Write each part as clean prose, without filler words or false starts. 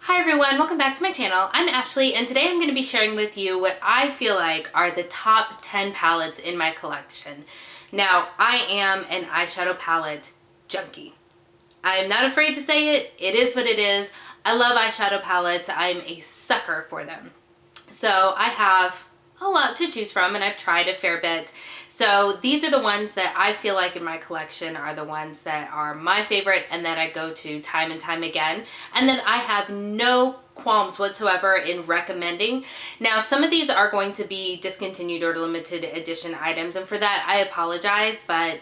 Hi everyone, welcome back to my channel. I'm Ashley and today I'm going to be sharing with you what I feel like are the top 10 palettes in my collection. Now, I am an eyeshadow palette junkie. I'm not afraid to say it. It is what it is. I love eyeshadow palettes. I'm a sucker for them. So I have a lot to choose from and I've tried a fair bit. So these are the ones that I feel like in my collection are the ones that are my favorite and that I go to time and time again. And then I have no qualms whatsoever in recommending. Now, some of these are going to be discontinued or limited edition items, and for that I apologize, but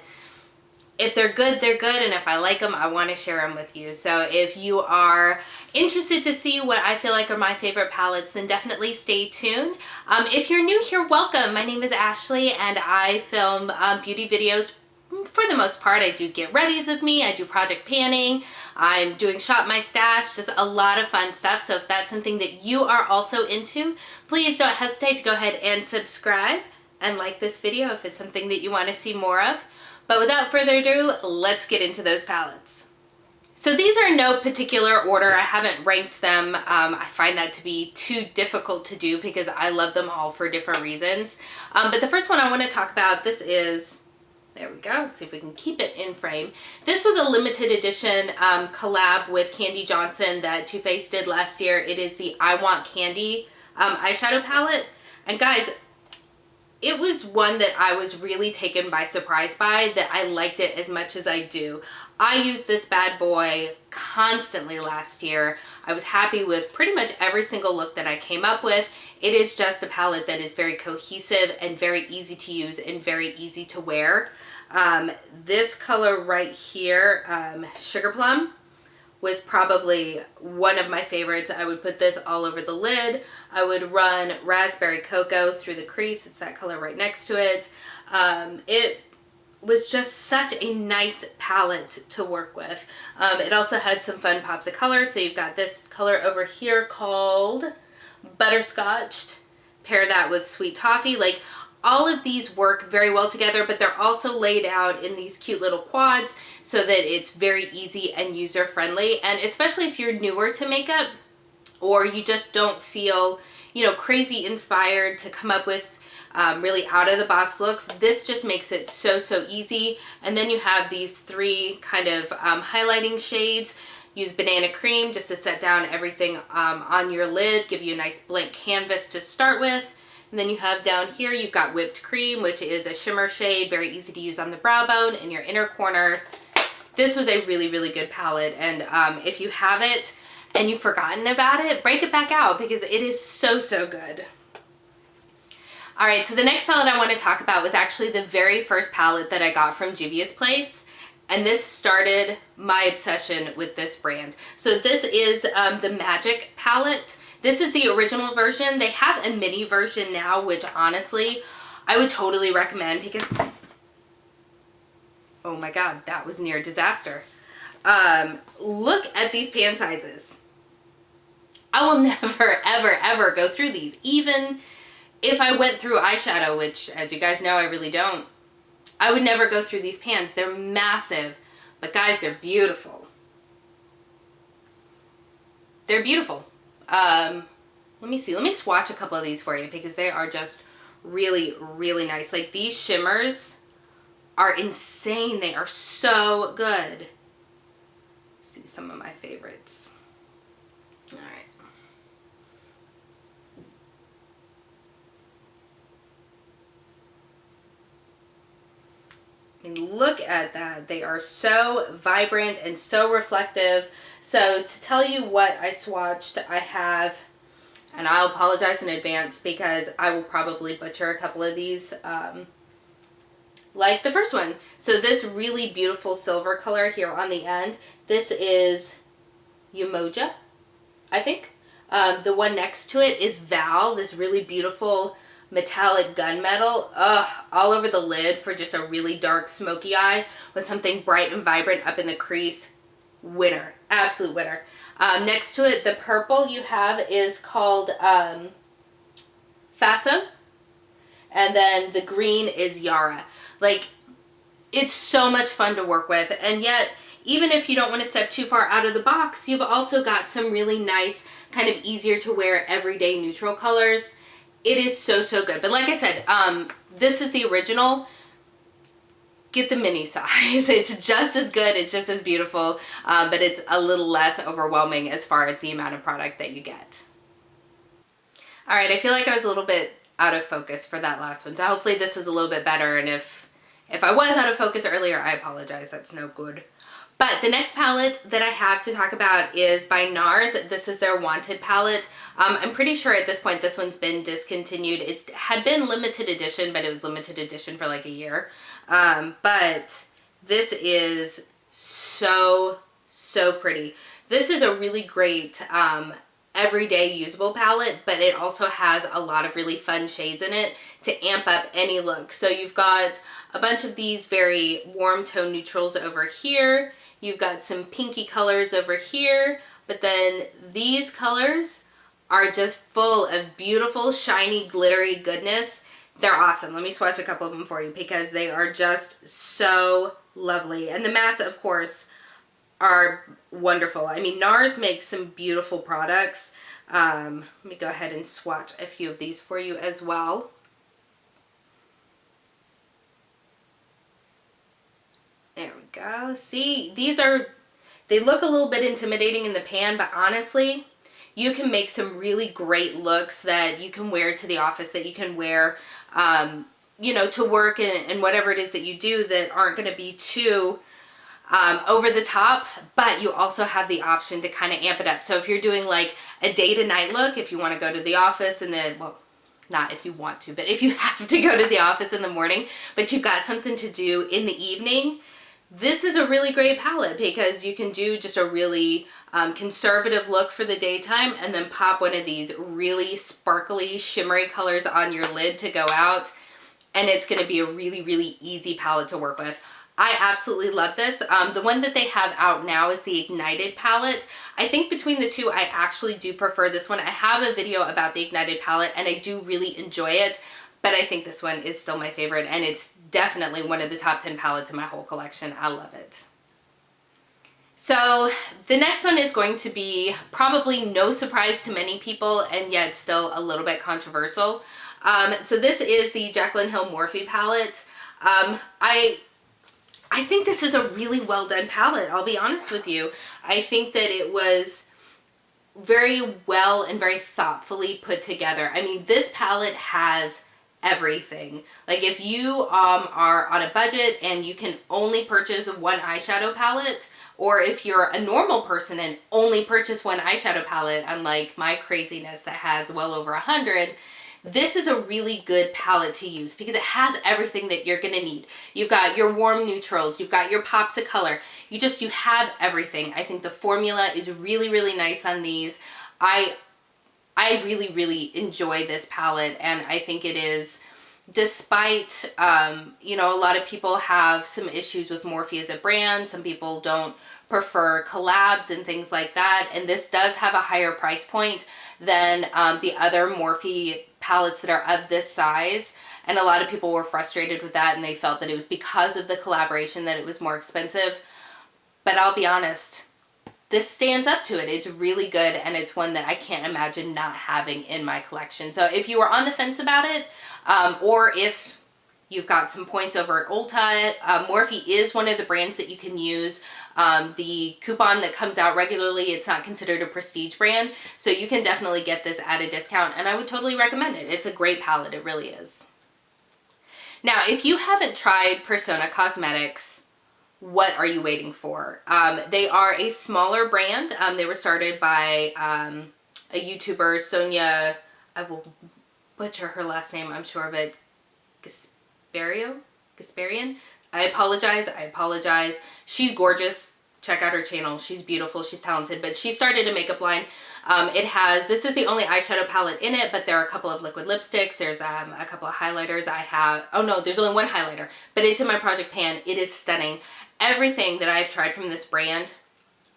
if they're good, they're good, and if I like them, I want to share them with you. So if you are interested to see what I feel like are my favorite palettes, then definitely stay tuned. If you're new here, welcome. My name is Ashley, and I film beauty videos for the most part. I do get readies with me, I do project panning, I'm doing shop my stash, just a lot of fun stuff. So if that's something that you are also into, please don't hesitate to go ahead and subscribe and like this video if it's something that you want to see more of. But without further ado, let's get into those palettes. So these are in no particular order. I haven't ranked them. I find that to be too difficult to do because I love them all for different reasons. But the first one I want to talk about, this is, there we go. Let's see if we can keep it in frame. This was a limited edition collab with Kandee Johnson that Too Faced did last year. It is the I Want Kandee eyeshadow palette. And guys, it was one that I was really taken by surprise by, that I liked it as much as I do. I used this bad boy constantly last year. I was happy with pretty much every single look that I came up with. It is just a palette that is very cohesive and very easy to use and very easy to wear. This color right here, Sugar Plum, was probably one of my favorites. I would put this all over the lid. I would run Raspberry Cocoa through the crease. It's that color right next to it. It was just such a nice palette to work with. It also had some fun pops of color. So you've got this color over here called Butterscotched. Pair that with Sweet Toffee. Like, all of these work very well together, but they're also laid out in these cute little quads so that it's very easy and user-friendly. And especially if you're newer to makeup or you just don't feel, you know, crazy inspired to come up with really out-of-the-box looks, this just makes it so easy. And then you have these three kind of highlighting shades. Use Banana Cream just to set down everything on your lid, give you a nice blank canvas to start with. And then you have down here, you've got Whipped Cream, which is a shimmer shade, very easy to use on the brow bone in your inner corner. This was a really good palette, and if you have it and you've forgotten about it, break it back out because it is so good. All right, so the next palette I want to talk about was actually the very first palette that I got from Juvia's Place. And this started my obsession with this brand. So this is the Magic palette. This is the original version. They have a mini version now, which honestly, I would totally recommend because, oh my God, that was near disaster. Look at these pan sizes. I will never, ever go through these. Even if I went through eyeshadow, which as you guys know, I really don't, I would never go through these pans. They're massive, but guys, they're beautiful. They're beautiful. Let me see. Let me swatch a couple of these for you because they are just really nice. Like, these shimmers are insane. They are so good. Let's see some of my favorites. All right. I mean, look at that. They are so vibrant and so reflective. So to tell you what I swatched, I have, and I'll apologize in advance because I will probably butcher a couple of these, like the first one. So this really beautiful silver color here on the end, this is Umoja, I think. The one next to it is Val, this really beautiful metallic gunmetal, all over the lid for just a really dark smoky eye with something bright and vibrant up in the crease. Winner, absolute winner. Next to it, the purple you have is called Faso, and then the green is Yara. Like, it's so much fun to work with, and yet even if you don't want to step too far out of the box, you've also got some really nice, kind of easier to wear everyday neutral colors. It is so, so good. But like I said, this is the original. Get the mini size. It's just as good, it's just as beautiful, but it's a little less overwhelming as far as the amount of product that you get. All right, I feel like I was a little bit out of focus for that last one, so hopefully this is a little bit better, and if I was out of focus earlier, I apologize, that's no good. But the next palette that I have to talk about is by Nars. This is their Wanted palette. I'm pretty sure at this point this one's been discontinued. It had been limited edition, but it was limited edition for like a year. But this is so, so pretty. This is a really great everyday usable palette, but it also has a lot of really fun shades in it to amp up any look. So you've got a bunch of these very warm tone neutrals over here. You've got some pinky colors over here, but then these colors are just full of beautiful, shiny, glittery goodness. They're awesome. Let me swatch a couple of them for you because they are just so lovely. And the mattes, of course, are wonderful. I mean, Nars makes some beautiful products. Let me go ahead and swatch a few of these for you as well. There we go. See, they look a little bit intimidating in the pan, but honestly, you can make some really great looks that you can wear to the office, that you can wear, you know, to work and whatever it is that you do, that aren't going to be too over the top, but you also have the option to kind of amp it up. So if you're doing like a day to night look, if you want to go to the office and then, well, not if you want to, but if you have to go to the office in the morning, but you've got something to do in the evening, this is a really great palette because you can do just a really conservative look for the daytime and then pop one of these really sparkly, shimmery colors on your lid to go out, and it's going to be a really, really easy palette to work with. I absolutely love this. The one that they have out now is the Ignited palette. I think between the two, I actually do prefer this one. I have a video about the Ignited palette and I do really enjoy it, but I think this one is still my favorite, and it's definitely one of the top 10 palettes in my whole collection. I love it. So the next one is going to be probably no surprise to many people, and yet still a little bit controversial. So this is the Jaclyn Hill Morphe palette. I think this is a really well done palette, I'll be honest with you. I think that it was very well and very thoughtfully put together. I mean, this palette has everything. Like if you are on a budget and you can only purchase one eyeshadow palette, or if you're a normal person and only purchase one eyeshadow palette, unlike my craziness that has well over 100, this is a really good palette to use because it has everything that you're gonna need. You've got your warm neutrals, you've got your pops of color, you have everything. I think the formula is really, really nice on these. I really, really enjoy this palette, and I think it is, despite, you know, a lot of people have some issues with Morphe as a brand. Some people don't prefer collabs and things like that, and this does have a higher price point than the other Morphe palettes that are of this size, and a lot of people were frustrated with that, and they felt that it was because of the collaboration that it was more expensive. But I'll be honest, this stands up to it. It's really good, and it's one that I can't imagine not having in my collection. So if you were on the fence about it, or if you've got some points over at Ulta, Morphe is one of the brands that you can use. The coupon that comes out regularly, it's not considered a prestige brand, so you can definitely get this at a discount, and I would totally recommend it. It's a great palette, it really is. Now, if you haven't tried Persona Cosmetics, what are you waiting for? They are a smaller brand. They were started by a YouTuber, Sonia, I will butcher her last name, I'm sure of it, Gasparian? I apologize. She's gorgeous. Check out her channel. She's beautiful. She's talented. But she started a makeup line. This is the only eyeshadow palette in it, but there are a couple of liquid lipsticks. There's a couple of highlighters. Oh no, there's only one highlighter, but it's in my project pan. It is stunning. Everything that I've tried from this brand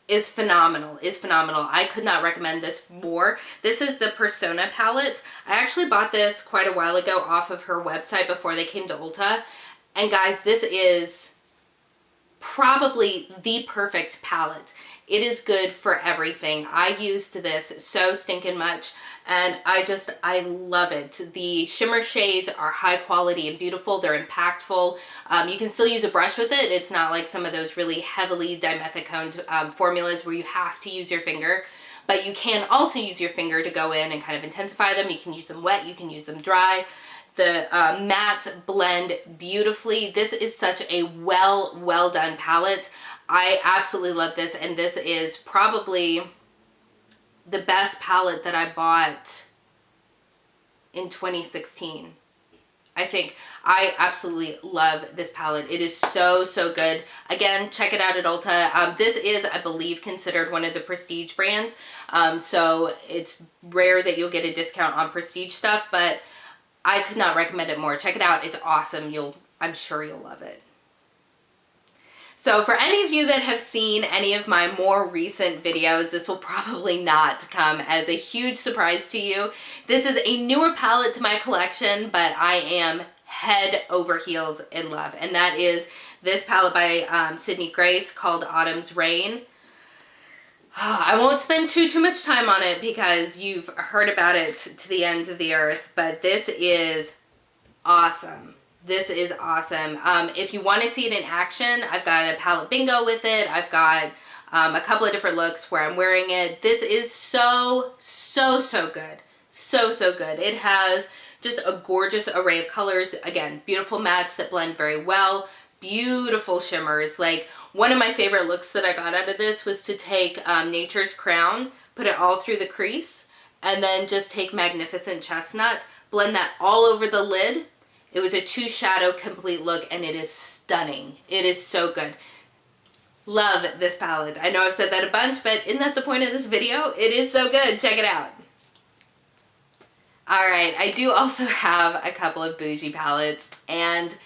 is phenomenal, I could not recommend this more. This is the Persona palette. I actually bought this quite a while ago off of her website before they came to Ulta. And guys, this is probably the perfect palette. It is good for everything. I used this so stinking much, and I love it. The shimmer shades are high quality and beautiful. They're impactful. You can still use a brush with it. It's not like some of those really heavily dimethiconed formulas where you have to use your finger. But you can also use your finger to go in and kind of intensify them. You can use them wet, you can use them dry. The mattes blend beautifully. This is such a well done palette. I absolutely love this, and this is probably the best palette that I bought in 2016. I think I absolutely love this palette. It is so good. Again, check it out at Ulta. This is, I believe, considered one of the prestige brands. So it's rare that you'll get a discount on prestige stuff, but I could not recommend it more. Check it out. It's awesome. I'm sure you'll love it. So for any of you that have seen any of my more recent videos, this will probably not come as a huge surprise to you. This is a newer palette to my collection, but I am head over heels in love. And that is this palette by Sidney Grace called Autumn's Rain. I won't spend too much time on it because you've heard about it to the ends of the earth, but this is awesome. This is awesome. If you want to see it in action, I've got a palette bingo with it. I've got a couple of different looks where I'm wearing it. This is so good. So good. It has just a gorgeous array of colors. Again, beautiful mattes that blend very well. Beautiful shimmers. Like, one of my favorite looks that I got out of this was to take Nature's Crown, put it all through the crease, and then just take Magnificent Chestnut, blend that all over the lid. It was a 2 shadow complete look, and it is stunning. It is so good. Love this palette. I know I've said that a bunch, but isn't that the point of this video? It is so good. Check it out. Alright, I do also have a couple of bougie palettes, and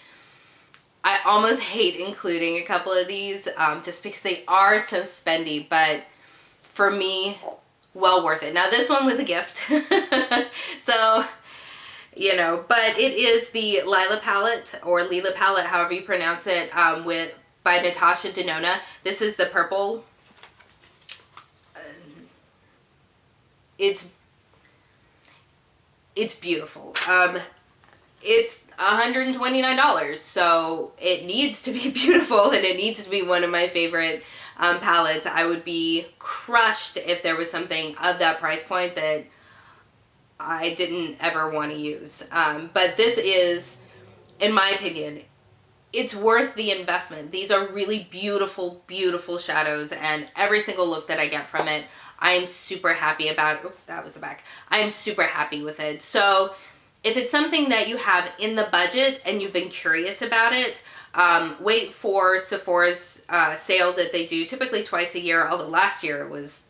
I almost hate including a couple of these just because they are so spendy, but for me, well worth it. Now, this one was a gift, so, you know, but it is the Lila palette, or Lila palette, however you pronounce it, by Natasha Denona. This is the purple. It's beautiful. It's $129, so it needs to be beautiful, and it needs to be one of my favorite palettes. I would be crushed if there was something of that price point that I didn't ever want to use. But this is, in my opinion, it's worth the investment. These are really beautiful, beautiful shadows, and every single look that I get from it, I am super happy about. Oh, that was the back. I am super happy with it. So if it's something that you have in the budget and you've been curious about it, wait for Sephora's sale that they do typically twice a year, although last year it was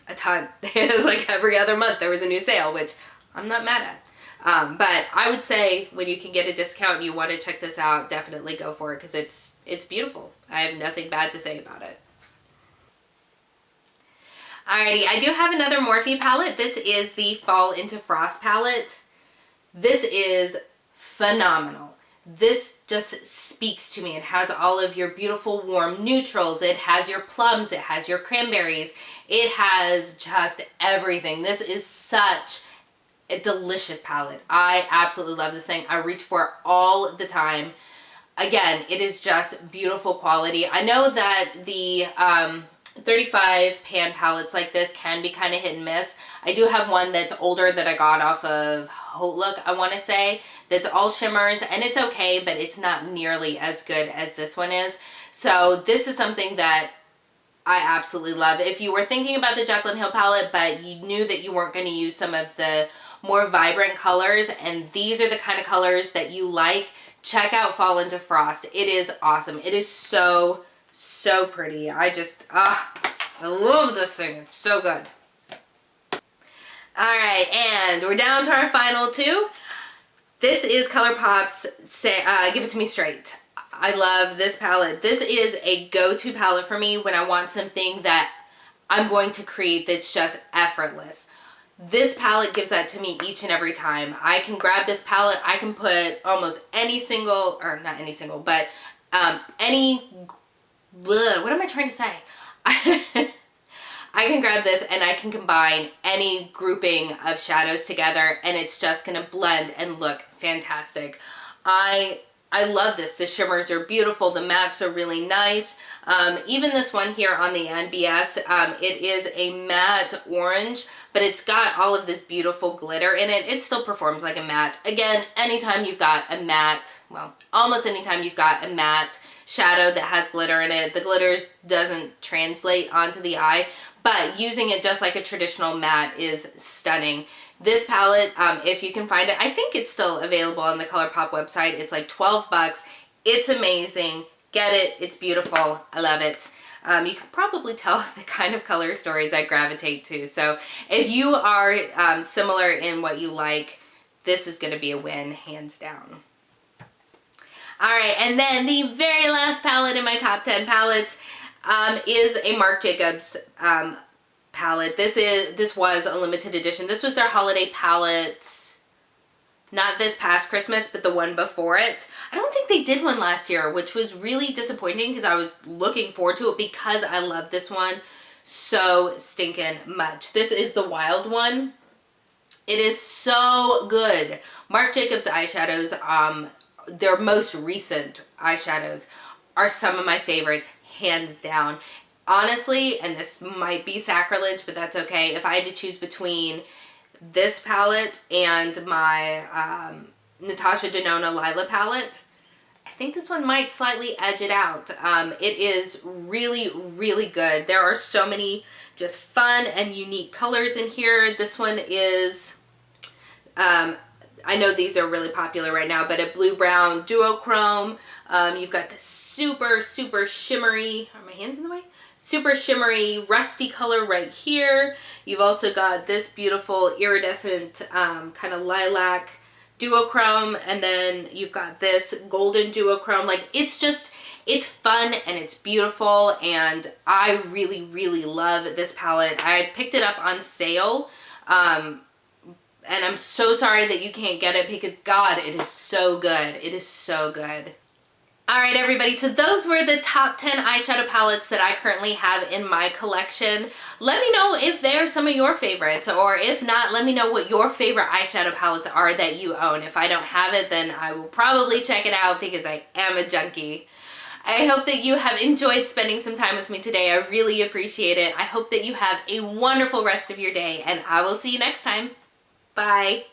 a ton. It was like every other month there was a new sale, which I'm not mad at. But I would say when you can get a discount and you want to check this out, definitely go for it because it's beautiful. I have nothing bad to say about it. Alrighty, I do have another Morphe palette. This is the Fall into Frost palette. This is phenomenal. This just speaks to me. It has all of your beautiful warm neutrals. It has your plums. It has your cranberries. It has just everything. This is such a delicious palette. I absolutely love this thing. I reach for it all the time. Again, it is just beautiful quality. I know that the 35 pan palettes like this can be kind of hit and miss. I do have one that's older that I got off of Look, I want to say, that's all shimmers, and it's okay, but it's not nearly as good as this one is. So this is something that I absolutely love. If you were thinking about the Jaclyn Hill palette, but you knew that you weren't going to use some of the more vibrant colors, and these are the kind of colors that you like, check out Fall into Frost. It is awesome. It is so pretty. I love this thing. It's so good. Alright, and we're down to our final two. This is Colourpop's Give It To Me Straight. I love this palette. This is a go-to palette for me when I want something that I'm going to create that's just effortless. This palette gives that to me each and every time. I can grab this palette, I can put almost any single, or not any single, but any what am I trying to say? I can grab this and I can combine any grouping of shadows together and it's just gonna blend and look fantastic. I love this. The shimmers are beautiful. The mattes are really nice. Even this one here on the NBS, it is a matte orange, but it's got all of this beautiful glitter in it. It still performs like a matte. Again, anytime you've got a matte, well, almost anytime you've got a matte shadow that has glitter in it, the glitter doesn't translate onto the eye, but using it just like a traditional matte is stunning. This palette, if you can find it, I think it's still available on the Colourpop website. It's like 12 bucks. It's amazing. Get it. It's beautiful. I love it. You can probably tell the kind of color stories I gravitate to. So if you are similar in what you like, this is going to be a win, hands down. All right, and then the very last palette in my top 10 palettes is a Marc Jacobs palette. This was a limited edition. This was their holiday palette, not this past Christmas, but the one before it. I don't think they did one last year, which was really disappointing because I was looking forward to it because I love this one so stinking much. This is the wild one. It is so good. Marc Jacobs eyeshadows, their most recent eyeshadows are some of my favorites, hands down. Honestly, and this might be sacrilege, but that's okay. If I had to choose between this palette and my Natasha Denona Lila palette, I think this one might slightly edge it out. It is really, really good. There are so many just fun and unique colors in here. This one is, I know these are really popular right now, but a blue-brown duochrome. You've got this super, super shimmery, are my hands in the way? Super shimmery rusty color right here. You've also got this beautiful iridescent kind of lilac duochrome, and then you've got this golden duochrome. Like, it's just, it's fun and it's beautiful, and I really, really love this palette. I picked it up on sale, and I'm so sorry that you can't get it because, God, it is so good. It is so good. All right, everybody, so those were the top 10 eyeshadow palettes that I currently have in my collection. Let me know if they're some of your favorites, or if not, let me know what your favorite eyeshadow palettes are that you own. If I don't have it, then I will probably check it out because I am a junkie. I hope that you have enjoyed spending some time with me today. I really appreciate it. I hope that you have a wonderful rest of your day, and I will see you next time. Bye.